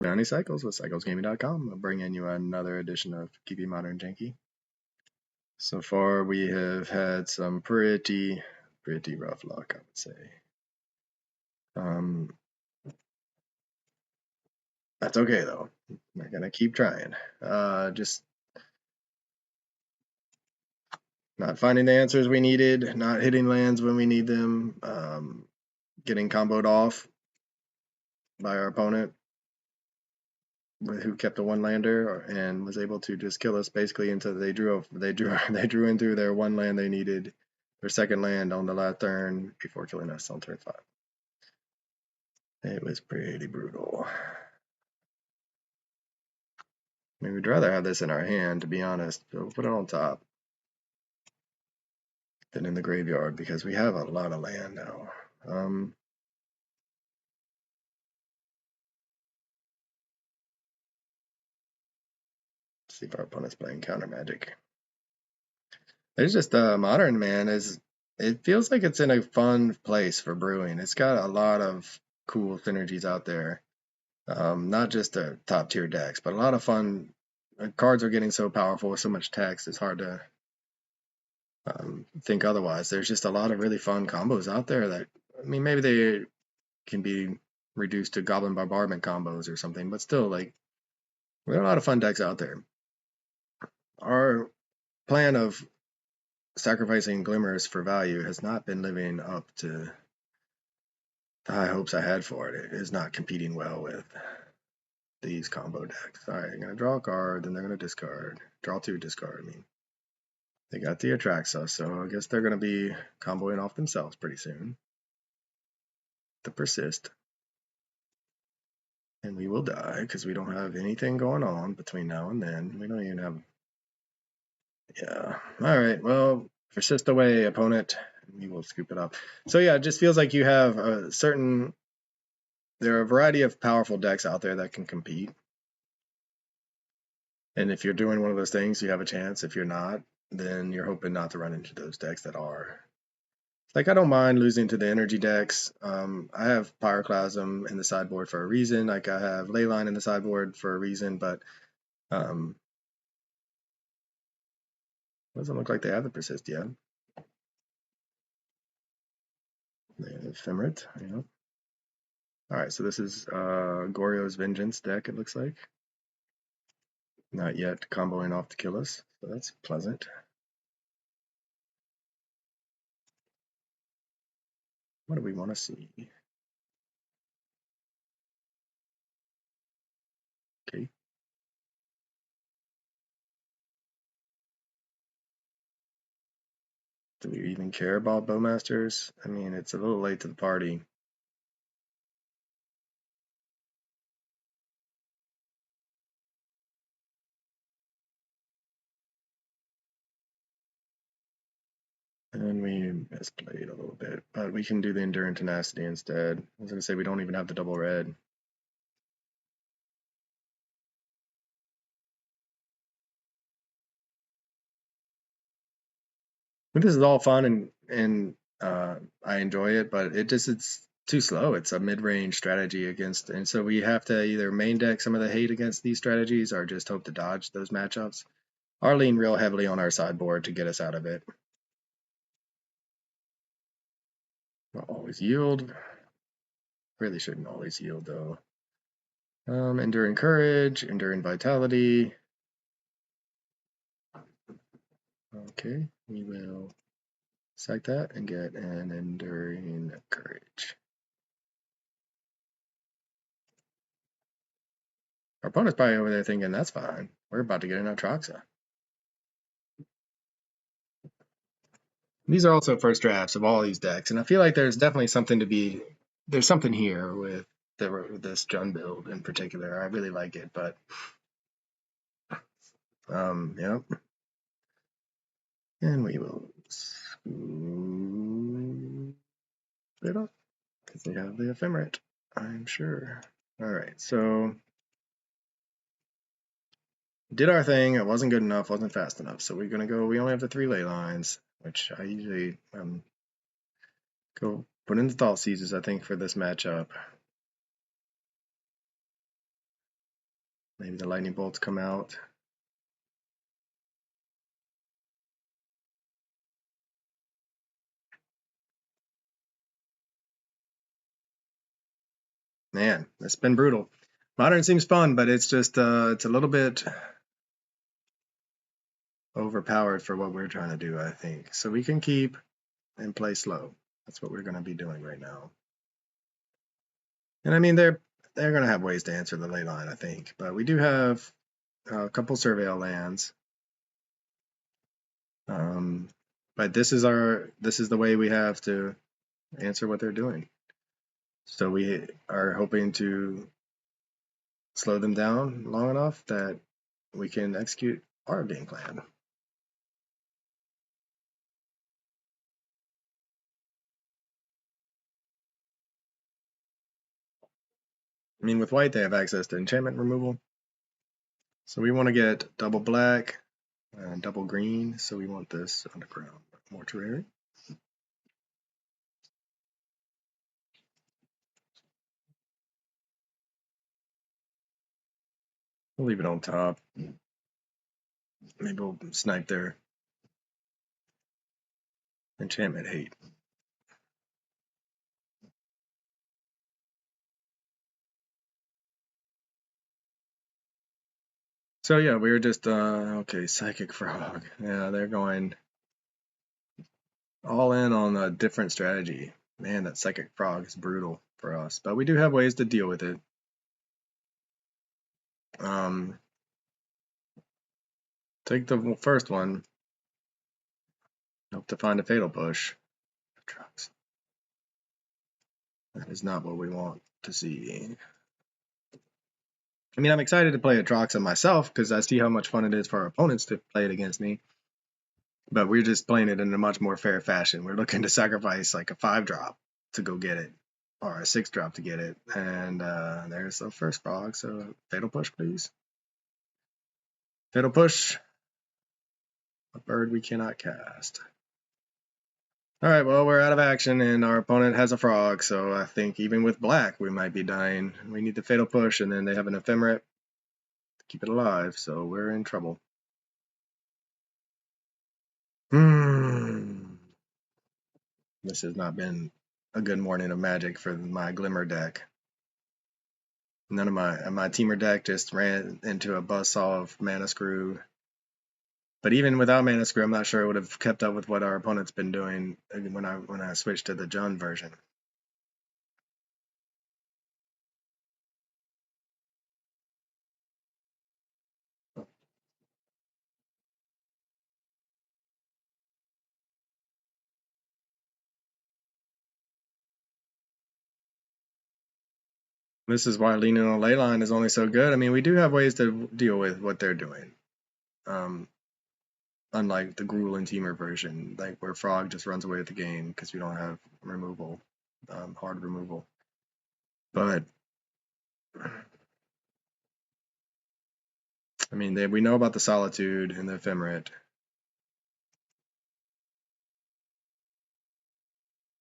Bounty Cycles with CyclesGaming.com. I'm bringing you another edition of Keepy Modern Janky. So far, we have had some pretty rough luck, I would say. That's okay though. We're gonna keep trying. Just not finding the answers we needed, not hitting lands when we need them, getting comboed off by our opponent, who kept a one-lander and was able to just kill us basically until they drew in through their one land they needed, their second land on the last turn before killing us on turn 5. It was pretty brutal. I mean, we'd rather have this in our hand, to be honest. We'll put it on top than in the graveyard because we have a lot of land now. See if our opponent's playing counter magic. There's just modern, man. It feels like it's in a fun place for brewing. It's got a lot of cool synergies out there. Not just the top tier decks, but a lot of fun. Cards are getting so powerful with so much text, it's hard to think otherwise. There's just a lot of really fun combos out there that, I mean, maybe they can be reduced to Goblin Bombardment combos or something, but still, like, there are a lot of fun decks out there. Our plan of sacrificing Glimmers for value has not been living up to the high hopes I had for it. It is not competing well with these combo decks. Alright, I'm going to draw a card, then they're going to discard. Draw 2, discard. I mean, they got the Atraxa, so I guess they're going to be comboing off themselves pretty soon. The Persist. And we will die because we don't have anything going on between now and then. We don't even have... Yeah. Alright, well, persist away, opponent. We will scoop it up. So yeah, it just feels like you have a certain... There are a variety of powerful decks out there that can compete. And if you're doing one of those things, you have a chance. If you're not, then you're hoping not to run into those decks that are. Like, I don't mind losing to the energy decks. I have Pyroclasm in the sideboard for a reason. Like, I have Leyline in the sideboard for a reason, but doesn't look like they have the Persist yet. They have Ephemerate, yeah. Alright, so this is Goryo's Vengeance deck, it looks like. Not yet comboing off to kill us, so that's pleasant. What do we want to see? Okay. Do we even care about Bowmasters? I mean, it's a little late to the party. And we misplayed a little bit, but we can do the Enduring Tenacity instead. I was going to say we don't even have the double red. But this is all fun and I enjoy it, but it's too slow. It's a mid-range strategy against, and so we have to either main deck some of the hate against these strategies or just hope to dodge those matchups, or lean real heavily on our sideboard to get us out of it. We'll always yield. Really shouldn't always yield though. Enduring Courage, Enduring Vitality. Okay, we will sack that and get an Enduring Courage. Our opponent's probably over there thinking, that's fine. We're about to get an Atraxa. These are also first drafts of all these decks, and I feel like there's definitely something to be... There's something here with this Jund build in particular. I really like it, but... Yep. And we will scoop it up, because they have the Ephemerate, I'm sure. Alright, so... Did our thing, it wasn't good enough, wasn't fast enough, so we're gonna go, we only have the 3 ley lines, which I usually go put in the Thought Seizes, I think, for this matchup. Maybe the lightning bolts come out. Man, it's been brutal. Modern seems fun, but it's just it's a little bit overpowered for what we're trying to do, I think. So we can keep and play slow. That's what we're going to be doing right now. And I mean, they're going to have ways to answer the ley line, I think. But we do have a couple surveil lands. But this is the way we have to answer what they're doing. So we are hoping to slow them down long enough that we can execute our game plan. I mean, with white, they have access to enchantment removal. So we want to get double black and double green. So we want this underground mortuary. We'll leave it on top. Maybe we'll snipe their enchantment hate. So yeah, we were just okay, Psychic Frog. Yeah, they're going all in on a different strategy. Man, that Psychic Frog is brutal for us, but we do have ways to deal with it. Take the first one. Hope to find a fatal push. Trucks. That is not what we want to see. I mean, I'm excited to play Atroxa myself because I see how much fun it is for our opponents to play it against me. But we're just playing it in a much more fair fashion. We're looking to sacrifice like a 5-drop to go get it, or a 6-drop to get it. And there's the first frog. So fatal push, please. Fatal push. A bird we cannot cast. All right, well, we're out of action, and our opponent has a frog, so I think even with black, we might be dying. We need the fatal push, and then they have an ephemerate to keep it alive, so we're in trouble. This has not been a good morning of Magic for my Glimmer deck. None of my Teamer deck just ran into a buzzsaw of Mana Screw. But even without Mana Screw, I'm not sure it would have kept up with what our opponent's been doing when I switched to the Jund version. This is why leaning on Leyline is only so good. I mean, we do have ways to deal with what they're doing. Unlike the Gruul and Teamer version, like where Frog just runs away with the game because we don't have removal, hard removal. But I mean, we know about the Solitude and the Ephemerate.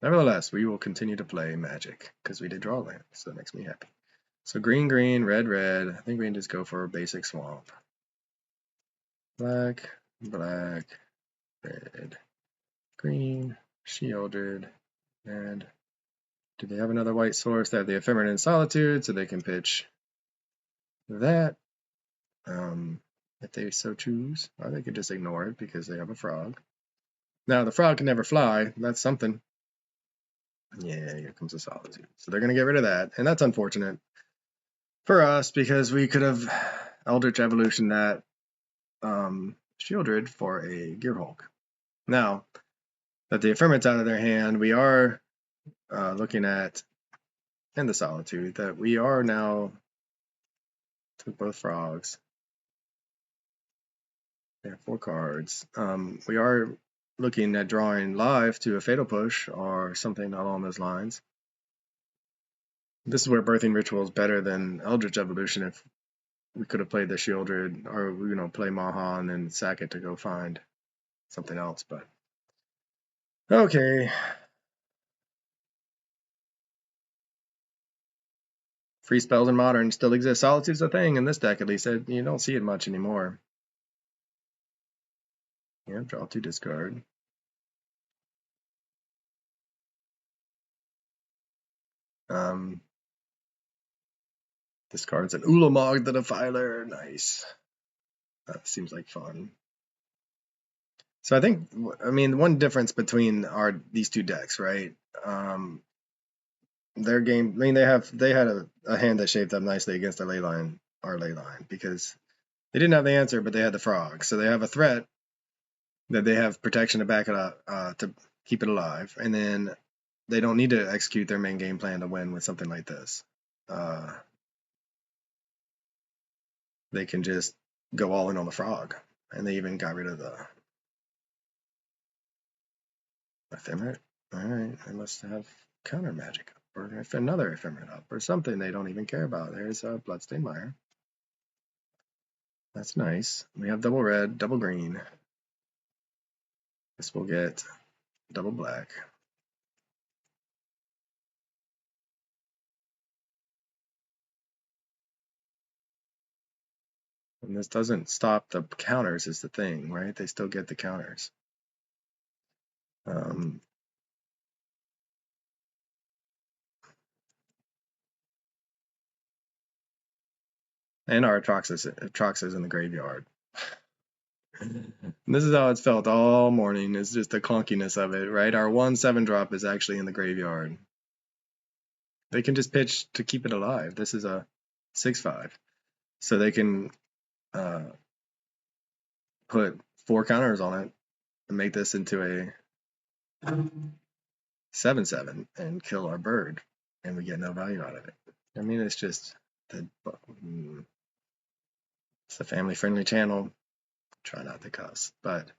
Nevertheless, we will continue to play Magic because we did draw land, so that makes me happy. So green, green, red, red. I think we can just go for a basic swamp. Black, black, red, green, Shieldred, and do they have another white source? They have the Ephemerate and Solitude, so they can pitch that if they so choose, or they could just ignore it because they have a frog. Now, the frog can never fly. That's something. Yeah, here comes the Solitude. So they're going to get rid of that, and that's unfortunate for us because we could have Eldritch Evolution that Shieldred for a Gearhulk. Now that the Ephemerate out of their hand, we are looking at, and the Solitude, that we are now, took both frogs. They have 4 cards. We are looking at drawing live to a Fatal Push or something along those lines. This is where Birthing Ritual is better than Eldritch Evolution if we could have played the Shieldred or, play Maha and then sack it to go find something else, but okay. Free spells in Modern still exist. Solitude's a thing in this deck, at least. You don't see it much anymore. Yeah, draw 2, discard. Discards an Ulamog the Defiler. Nice. That seems like fun. So I think, I mean, one difference between these two decks, right? Their game, I mean, they had a hand that shaped up nicely against our Leyline, because they didn't have the answer, but they had the frog. So they have a threat that they have protection to back it up, to keep it alive, and then they don't need to execute their main game plan to win with something like this. They can just go all in on the frog, and they even got rid of the ephemerate. All right, they must have counter magic up, or if another ephemerate up, or something they don't even care about. There's a Bloodstained Mire. That's nice. We have double red, double green. This will get double black. And this doesn't stop the counters is the thing, right? They still get the counters. And our Atraxas in the graveyard. And this is how it's felt all morning. It's just the clunkiness of it, right? Our 1/7 drop is actually in the graveyard. They can just pitch to keep it alive. This is a 6/5. So they can put 4 counters on it and make this into a 7/7 and kill our bird, and we get no value out of it. I mean, it's just it's a family-friendly channel. Try not to cuss, but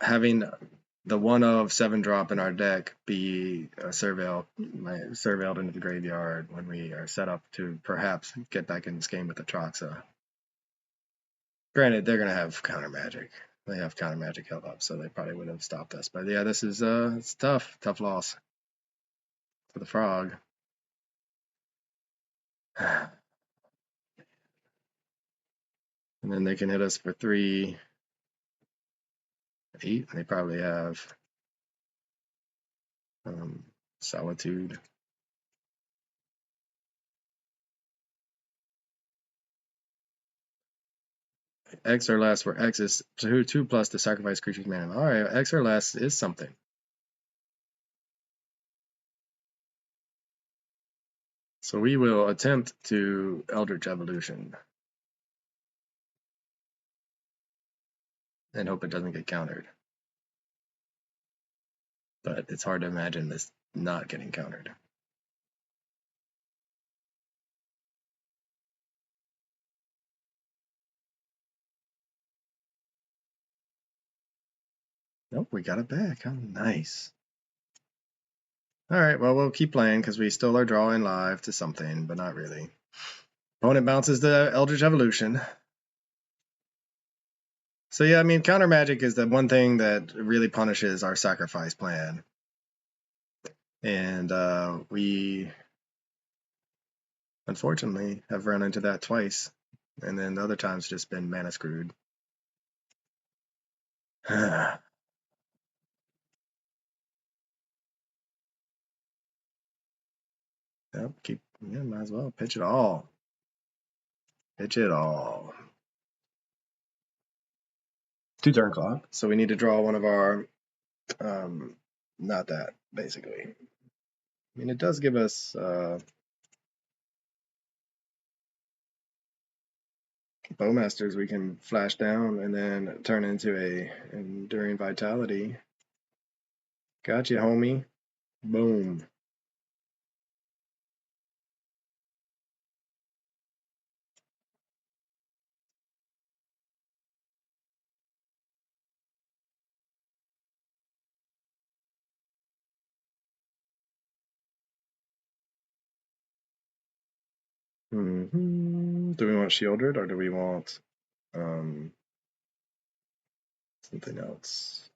having the 1 of 7 drop in our deck be surveilled into the graveyard when we are set up to perhaps get back in this game with the Atraxa. Granted, they're going to have counter magic. They have counter magic held up, so they probably would have stopped us. But yeah, this is it's tough loss for the frog. And then they can hit us for 3, 8. They probably have Solitude. X or less, where X is 2 plus to sacrifice creature's mana. Alright, X or less is something. So we will attempt to Eldritch Evolution. And hope it doesn't get countered. But it's hard to imagine this not getting countered. Nope, we got it back. How nice. Alright, well, we'll keep playing because we still are drawing live to something, but not really. Opponent bounces the Eldritch Evolution. So yeah, I mean, counter magic is the one thing that really punishes our sacrifice plan. And we unfortunately have run into that twice. And then the other time's just been mana screwed. Yep, might as well pitch it all. Pitch it all. 2 turn clock. So we need to draw one of our, not that, basically. I mean, it does give us Bowmasters we can flash down and then turn into a Enduring Vitality. Gotcha, homie. Boom. Do we want Shieldred or do we want something else?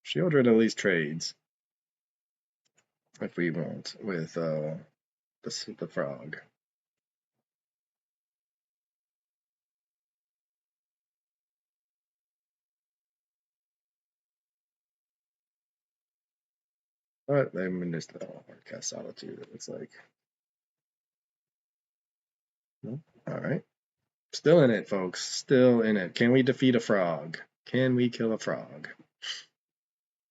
Shieldred at least trades. if we want with the frog. But I mean, there's the cast solitude. It looks like. Nope. All right. Still in it, folks. Still in it. Can we defeat a frog? Can we kill a frog?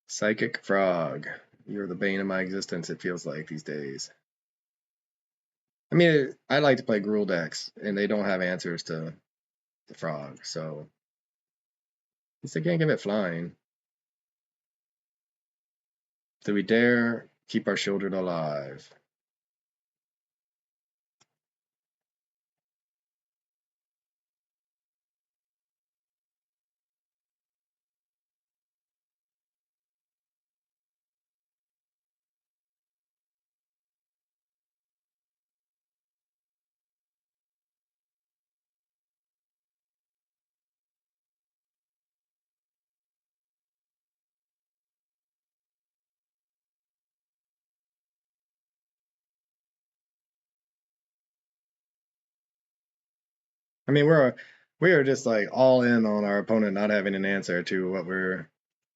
Psychic frog. You're the bane of my existence, it feels like these days. I mean, I like to play Gruul decks, and they don't have answers to the frog, so at least I can't give it flying. Do we dare keep our children alive? I mean, we are just like all in on our opponent not having an answer to what we're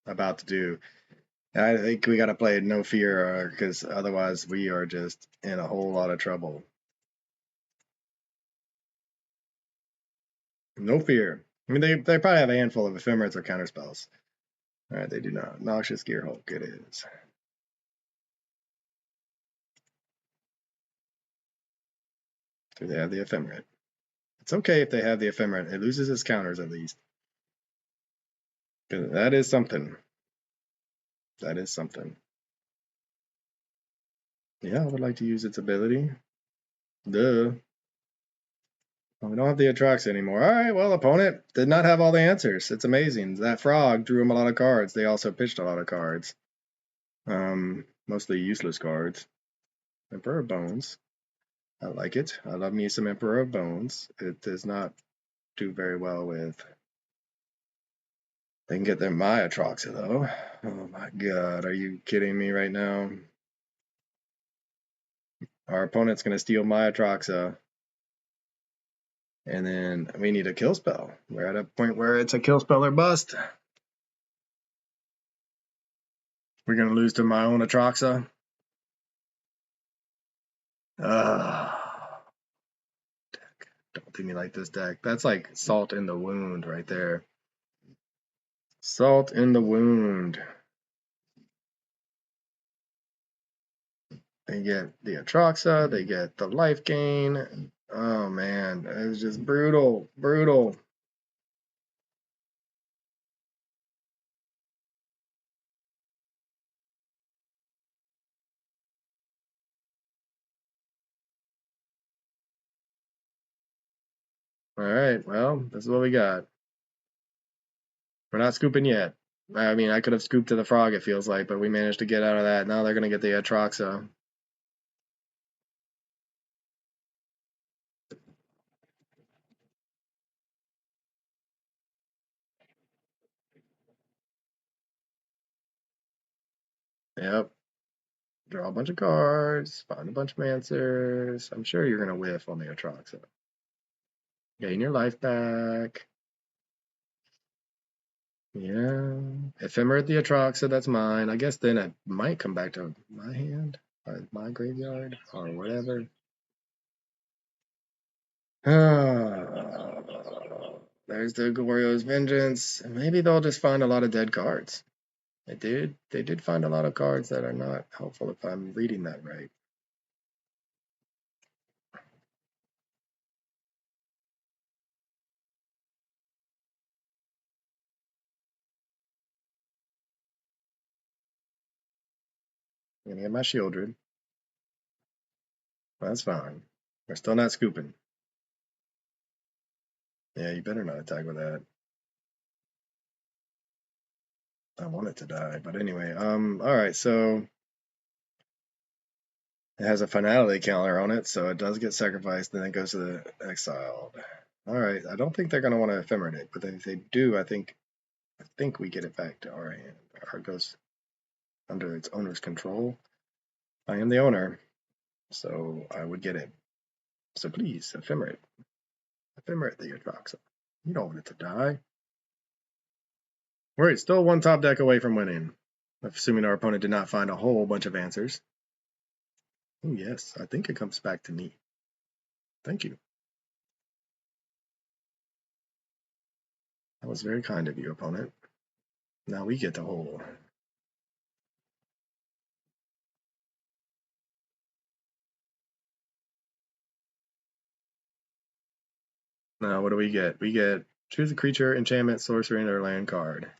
about to do. I think we got to play no fear, because otherwise we are just in a whole lot of trouble. No fear. I mean, they probably have a handful of ephemerals or counterspells. All right, they do not. Noxious Gearhulk, it is. Do they have the ephemerate? It's okay if they have the ephemerate. It loses its counters at least. That is something. That is something. Yeah, I would like to use its ability. Duh. Well, we don't have the Atrox anymore. All right, well, opponent did not have all the answers. It's amazing. That frog drew him a lot of cards. They also pitched a lot of cards. Mostly useless cards. Emperor of Bones. I like it. I love me some Emperor of Bones. It does not do very well with. They can get their Maya Troxa though. Oh my god, are you kidding me right now? Our opponent's gonna steal Maya Troxa. And then we need a kill spell. We're at a point where it's a kill spell or bust. We're gonna lose to my own Atroxa. Deck. Don't do me like this deck. That's like salt in the wound right there. Salt in the wound. They get the Atroxa, they get the life gain. Oh man, it was just brutal, brutal. All right, well, this is what we got. We're not scooping yet. I mean, I could have scooped to the frog, it feels like, but we managed to get out of that. Now they're going to get the Atroxa. Yep. Draw a bunch of cards, find a bunch of answers. I'm sure you're going to whiff on the Atroxa. Gain your life back. Yeah. Ephemerate the Atroxa, that's mine. I guess then it might come back to my hand, or my graveyard, or whatever. There's the Goryo's Vengeance. Maybe they'll just find a lot of dead cards. They did find a lot of cards that are not helpful if I'm reading that right. I'm gonna get my Shieldred. That's fine. We're still not scooping. Yeah, you better not attack with that. I want it to die, but anyway, alright, so it has a finality counter on it, so it does get sacrificed, then it goes to the exiled. Alright, I don't think they're gonna want to ephemerate it, but if they do, I think we get it back to our hand, or it goes under its owner's control. I am the owner, so I would get it. So please, ephemerate. Ephemerate the Atroxa. You don't want it to die. We're still one top deck away from winning. Assuming our opponent did not find a whole bunch of answers. Oh, yes, I think it comes back to me. Thank you. That was very kind of you, opponent. Now we get the whole. Now, what do we get? We get choose a creature, enchantment, sorcery, and/or land card.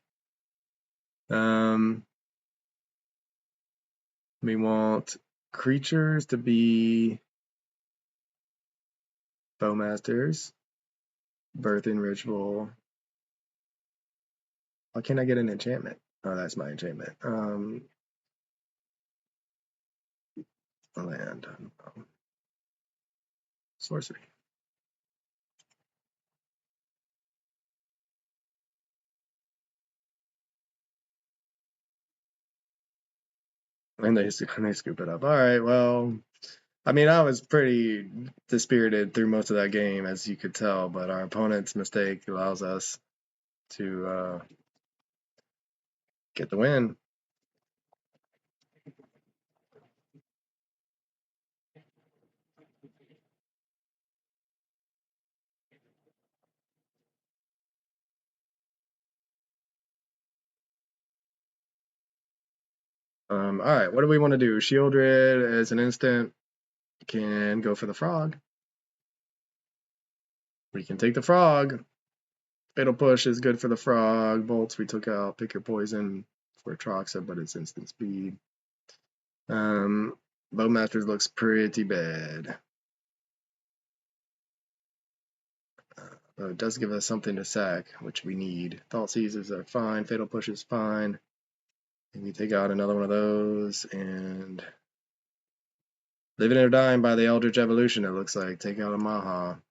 We want creatures to be Bowmasters, Birthing Ritual. Why can't I get an enchantment? Oh, that's my enchantment. Land. Sorcery. And they scoop it up. All right, well, I mean, I was pretty dispirited through most of that game, as you could tell, but our opponent's mistake allows us to get the win. All right, what do we want to do? Shieldred as an instant can go for the frog. We can take the frog. Fatal Push is good for the frog. Bolts we took out. Pick your poison for Troxa, but it's instant speed. Bowmasters looks pretty bad. It does give us something to sack, which we need. Thought Seizes are fine. Fatal Push is fine. Maybe take out another one of those and Living or Dying by the Eldritch Evolution, it looks like. Take out a Maha.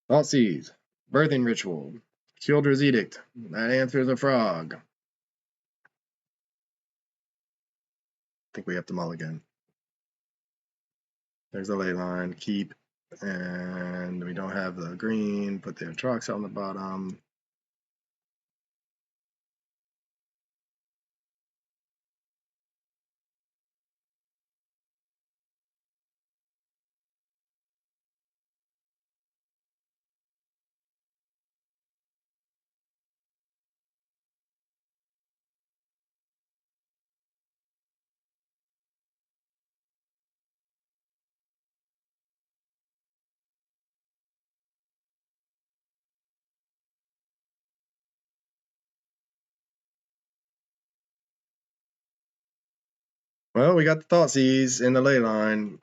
Thought Seize. Birthing Ritual. Shieldred's Edict. That answers a frog. I think we have to mulligan. There's a ley line. Keep. And we don't have the green. Put the Atrox on the bottom. Well, we got the Thoughtseize in the ley line.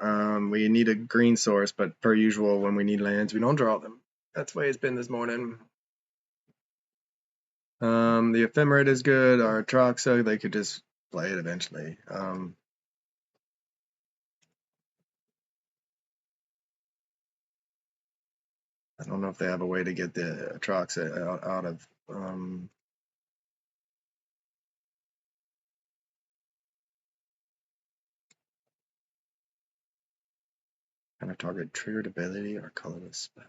We need a green source, but per usual, when we need lands, we don't draw them. That's the way it's been this morning. The Ephemerate is good. Our Atroxa, they could just play it eventually. I don't know if they have a way to get the Atroxa out of. Kind of target triggered ability or colorless spell.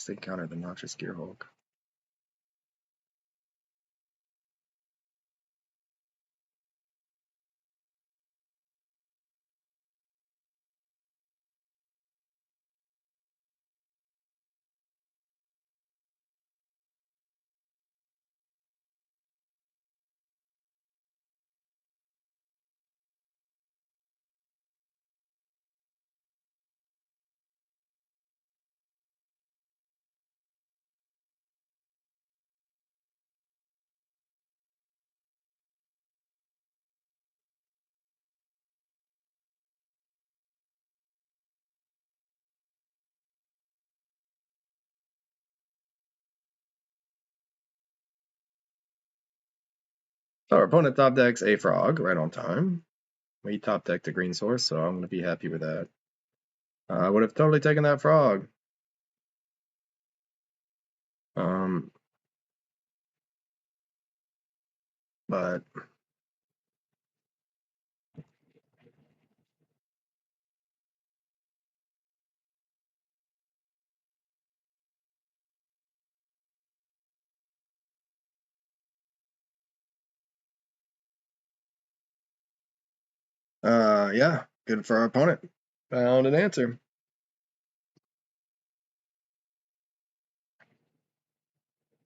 They counter the Noxious Gearhulk. So our opponent top decks a frog right on time. We top decked a green source, so I'm going to be happy with that. I would have totally taken that frog. Um, but yeah, good for our opponent. Found an answer.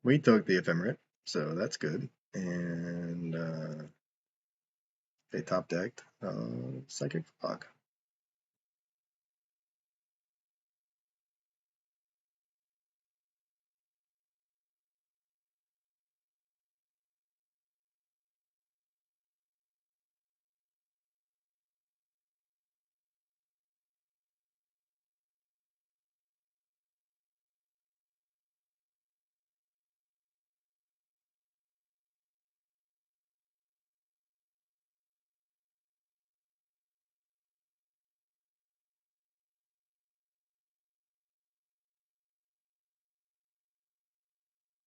We took the ephemerate, so that's good. And they top decked psychic frog.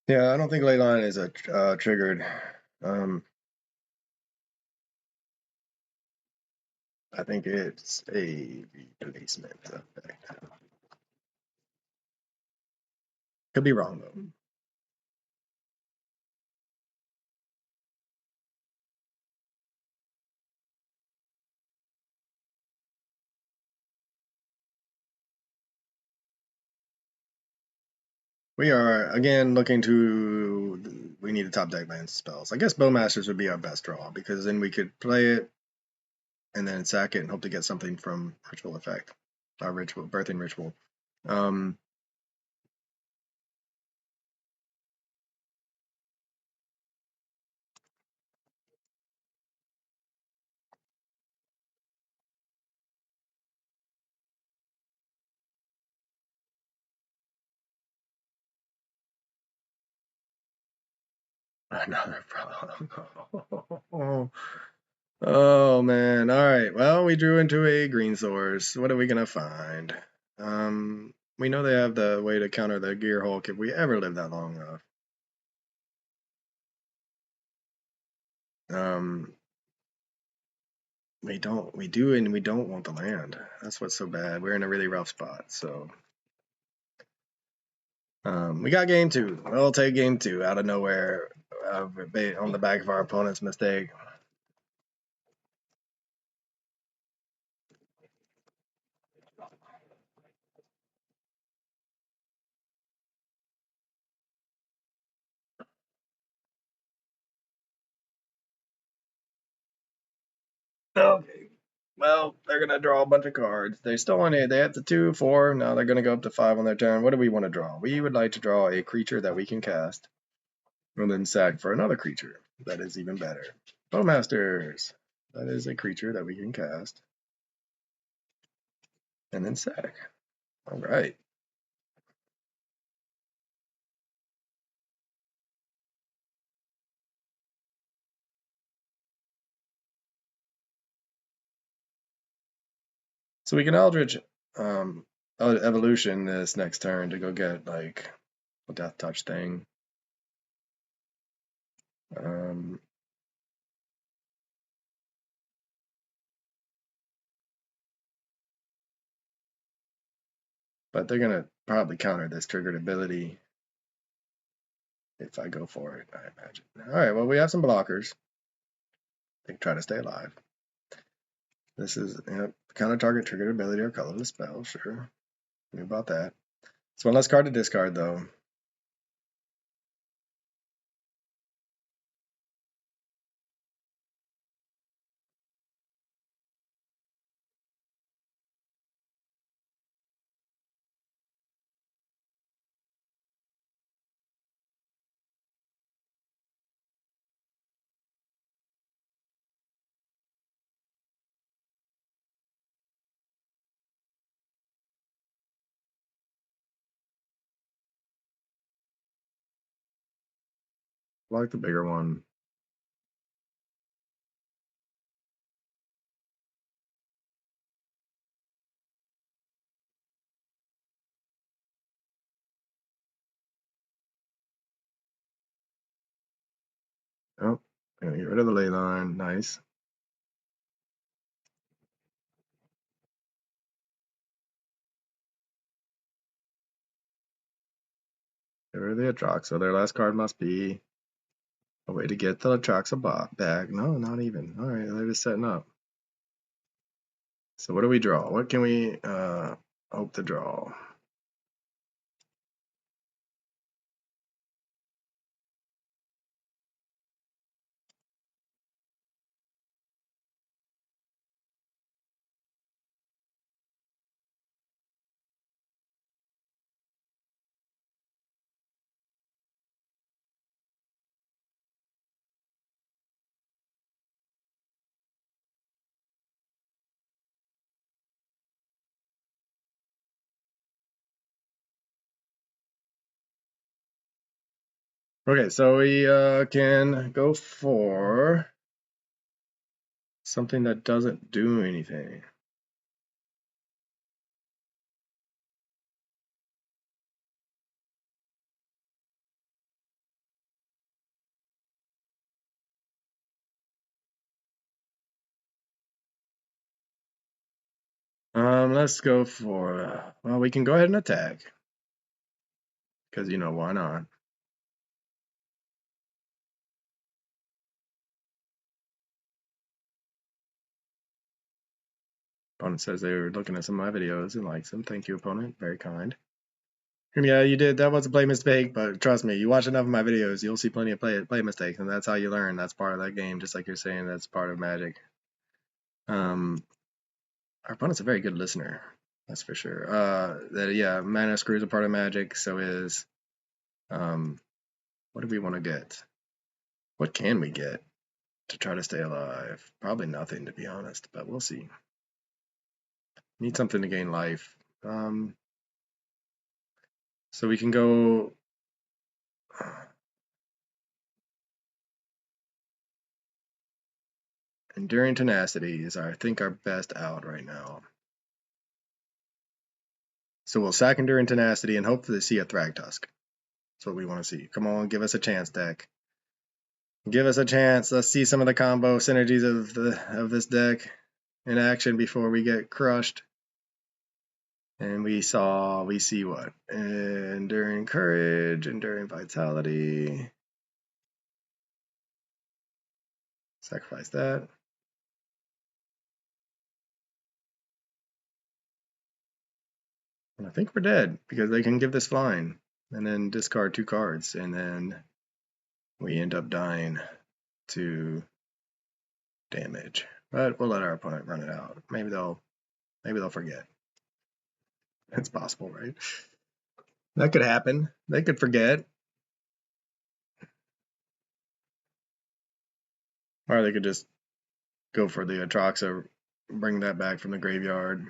Yeah, I don't think Leyline is a triggered. I think it's a replacement effect. Could be wrong though. We are again looking to. We need a top deck land spells. I guess Bowmasters would be our best draw because then we could play it and then sack it and hope to get something from Ritual Effect, our ritual birthing ritual. Um, Another problem. Oh man. All right. Well, we drew into a green source. What are we gonna find? We know they have the way to counter the Gear Hulk if we ever live that long enough. Um, we don't. We do, and we don't want the land. That's what's so bad. We're in a really rough spot. So, we got game two. We'll take game two out of nowhere, on the back of our opponent's mistake. Okay. Well, they're gonna draw a bunch of cards. They still want it. They have the 2, 4. Now they're gonna go up to 5 on their turn. What do we want to draw? We would like to draw a creature that we can cast, and then sack for another creature that is even better. Bowmasters. That is a creature that we can cast, and then sack. All right. So we can Eldritch Evolution this next turn to go get like a Death Touch thing. Um, but they're gonna probably counter this triggered ability if I go for it, I imagine. All right, well, we have some blockers. They try to stay alive. This is counter target triggered ability or colorless spell, sure. Think about that. It's one less card to discard, though. I like the bigger one. Oh, gonna get rid of the ley line. Nice. Get rid of the Atraxa. Their last card must be a way to get the Atraxa back. No, not even. All right, they're just setting up. So what do we draw? What can we hope to draw? Okay, so we can go for something that doesn't do anything. Let's go for, well, we can go ahead and attack. Because, you know, why not? Opponent says they were looking at some of my videos and likes them. Thank you, opponent. Very kind. Yeah, you did. That was a play mistake, but trust me, you watch enough of my videos, you'll see plenty of play mistakes, and that's how you learn. That's part of that game, just like you're saying, that's part of Magic. Our opponent's a very good listener, that's for sure. Yeah, mana screws a part of Magic, so is what do we want to get? What can we get to try to stay alive? Probably nothing, to be honest, but we'll see. Need something to gain life. So we can go. Enduring Tenacity is, I think, our best out right now. So we'll sack Enduring Tenacity and hopefully see a Thragtusk. That's what we want to see. Come on, give us a chance, deck. Give us a chance. Let's see some of the combo synergies of this deck in action before we get crushed. And we see what? Enduring Courage, Enduring Vitality. Sacrifice that. And I think we're dead because they can give this flying and then discard 2 cards, and then we end up dying to damage. But we'll let our opponent run it out. Maybe they'll forget. It's possible, right? That could happen. They could forget. Or they could just go for the Atraxa, bring that back from the graveyard.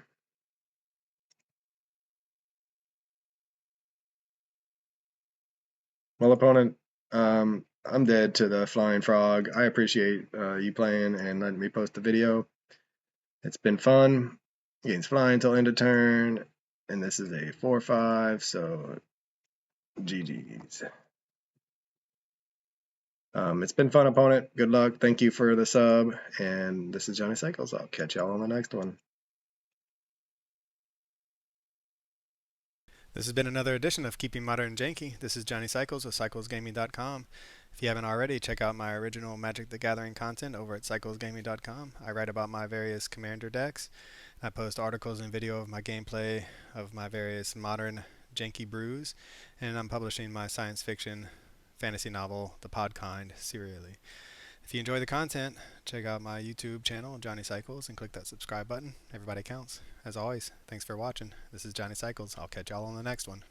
Well, opponent, I'm dead to the flying frog. I appreciate you playing and letting me post the video. It's been fun. Game's flying till end of turn. And this is a 4-5, so GG's. It's been fun, opponent. Good luck. Thank you for the sub. And this is Johnny Cycles. I'll catch y'all on the next one. This has been another edition of Keeping Modern Janky. This is Johnny Cycles with CyclesGaming.com. If you haven't already, check out my original Magic the Gathering content over at CyclesGaming.com. I write about my various commander decks. I post articles and video of my gameplay of my various modern janky brews, and I'm publishing my science fiction fantasy novel, The Podkind, serially. If you enjoy the content, check out my YouTube channel, Johnny Cycles, and click that subscribe button. Everybody counts. As always, thanks for watching. This is Johnny Cycles. I'll catch y'all on the next one.